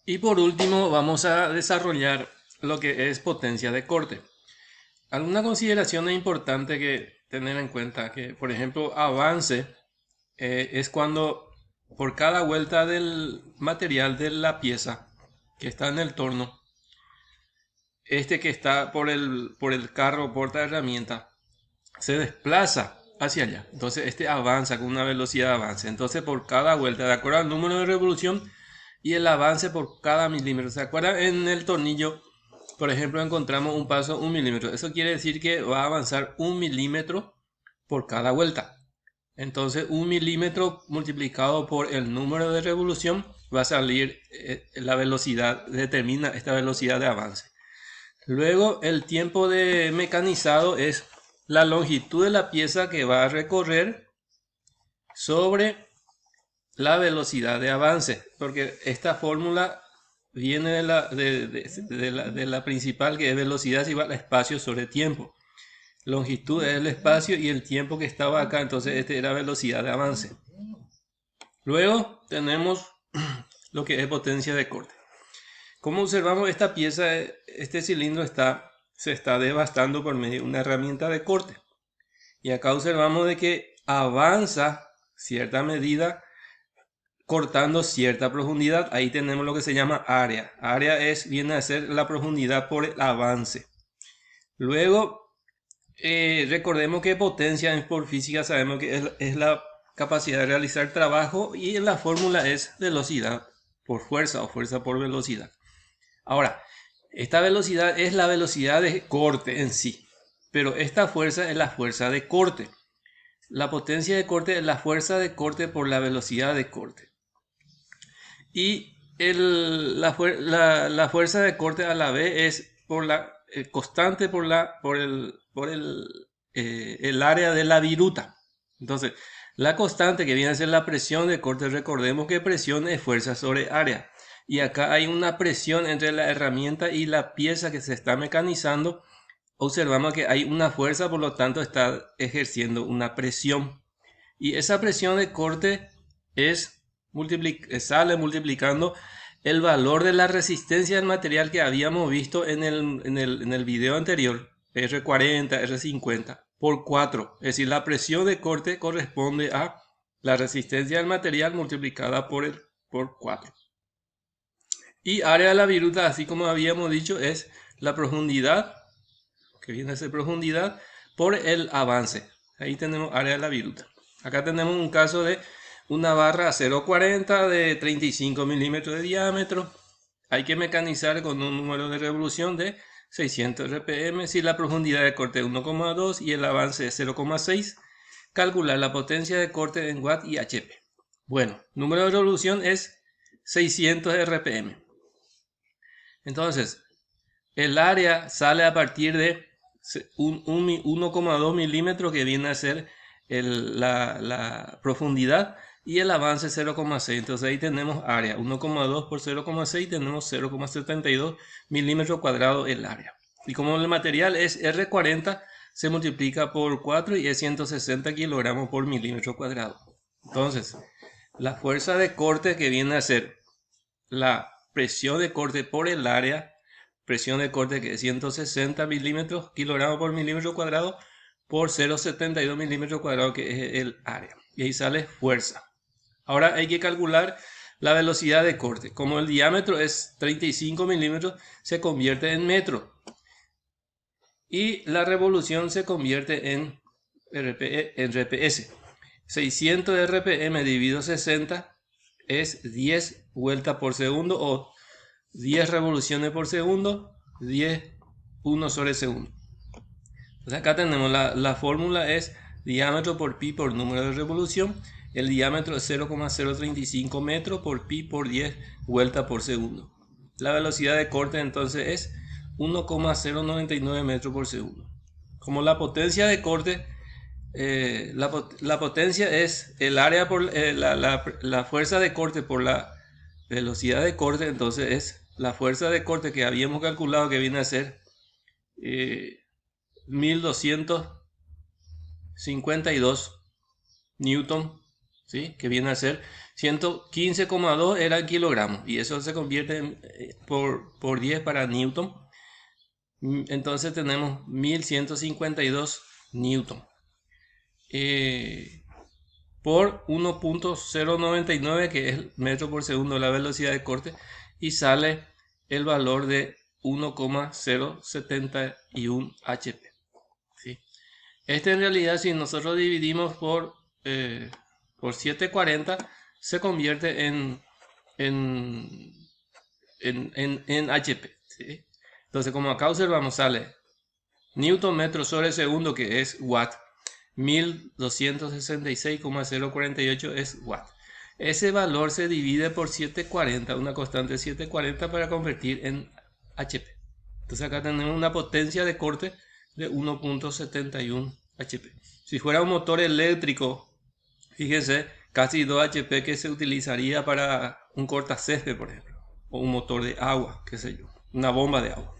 Y por último vamos a desarrollar lo que es potencia de corte. Alguna consideración importante que tener en cuenta que, por ejemplo, avance es cuando por cada vuelta del material de la pieza que está en el torno, este que está por el carro porta herramienta se desplaza hacia allá. Entonces este avanza con una velocidad de avance. Entonces por cada vuelta, de acuerdo al número de revolución y el avance por cada milímetro. ¿Se acuerdan? En el tornillo, por ejemplo, encontramos un paso 1 milímetro. Eso quiere decir que va a avanzar 1 milímetro por cada vuelta. Entonces 1 milímetro multiplicado por el número de revolución va a salir la velocidad, determina esta velocidad de avance. Luego el tiempo de mecanizado es la longitud de la pieza que va a recorrer sobre la velocidad de avance, porque esta fórmula viene de la principal, que es velocidad igual a espacio sobre tiempo. Longitud es el espacio y el tiempo que estaba acá, entonces este era velocidad de avance. Luego tenemos lo que es potencia de corte. Como observamos, esta pieza, este cilindro se está devastando por medio de una herramienta de corte. Y acá observamos de que avanza cierta medida cortando cierta profundidad. Ahí tenemos lo que se llama área. Área viene a ser la profundidad por el avance. Luego, recordemos que potencia por física sabemos que es la capacidad de realizar trabajo, y la fórmula es velocidad por fuerza o fuerza por velocidad. Ahora, esta velocidad es la velocidad de corte en sí, pero esta fuerza es la fuerza de corte. La potencia de corte es la fuerza de corte por la velocidad de corte. Y la fuerza de corte a la vez es por la constante por el área de la viruta. Entonces, la constante que viene a ser la presión de corte, recordemos que presión es fuerza sobre área. Y acá hay una presión entre la herramienta y la pieza que se está mecanizando. Observamos que hay una fuerza, por lo tanto está ejerciendo una presión. Y esa presión de corte sale multiplicando el valor de la resistencia del material que habíamos visto en el video anterior, R40, R50, por 4. Es decir, la presión de corte corresponde a la resistencia del material multiplicada por 4. Y área de la viruta, así como habíamos dicho, es la profundidad, que viene a ser profundidad, por el avance. Ahí tenemos área de la viruta. Acá tenemos un caso de una barra 0,40 de 35 milímetros de diámetro. Hay que mecanizar con un número de revolución de 600 RPM. Si la profundidad de corte es 1,2 y el avance es 0,6, calcular la potencia de corte en watt y HP. Bueno, número de revolución es 600 RPM. Entonces, el área sale a partir de 1,2 milímetros, que viene a ser la profundidad, y el avance 0,6. Entonces ahí tenemos área 1,2 por 0,6, tenemos 0,72 milímetros cuadrados el área. Y como el material es R40, se multiplica por 4 y es 160 kilogramos por milímetro cuadrado. Entonces, la fuerza de corte, que viene a ser la presión de corte por el área, presión de corte que es 160 kilogramos por milímetro cuadrado, por 0,72 milímetros cuadrados, que es el área. Y ahí sale fuerza. Ahora hay que calcular la velocidad de corte. Como el diámetro es 35 milímetros, se convierte en metro. Y la revolución se convierte en RPS. 600 RPM dividido 60 es 10 vueltas por segundo, o 10 revoluciones por segundo, 10 1 sobre segundo. Entonces acá tenemos la fórmula es diámetro por pi por número de revolución. El diámetro es 0,035 metros por pi por 10 vueltas por segundo. La velocidad de corte entonces es 1,099 metros por segundo. Como la potencia de corte, la potencia es el área por la fuerza de corte por la velocidad de corte, entonces es la fuerza de corte que habíamos calculado, que viene a ser 1252 newton ¿sí? Que viene a ser 115,2 era el kilogramo, y eso se convierte por 10 para newton. Entonces tenemos 1152 newton por 1.099, que es metro por segundo la velocidad de corte, y sale el valor de 1,071 HP. ¿Sí? Este en realidad, si nosotros dividimos por 740, se convierte en HP. ¿Sí? Entonces, como acá observamos, sale newton metro sobre segundo, que es watt, 1266,048 es watt. Ese valor se divide por 740, una constante 740, para convertir en HP. Entonces acá tenemos una potencia de corte de 1.71 HP. Si fuera un motor eléctrico, fíjense, casi 2 HP que se utilizaría para un cortacésped, por ejemplo, o un motor de agua, qué sé yo, una bomba de agua.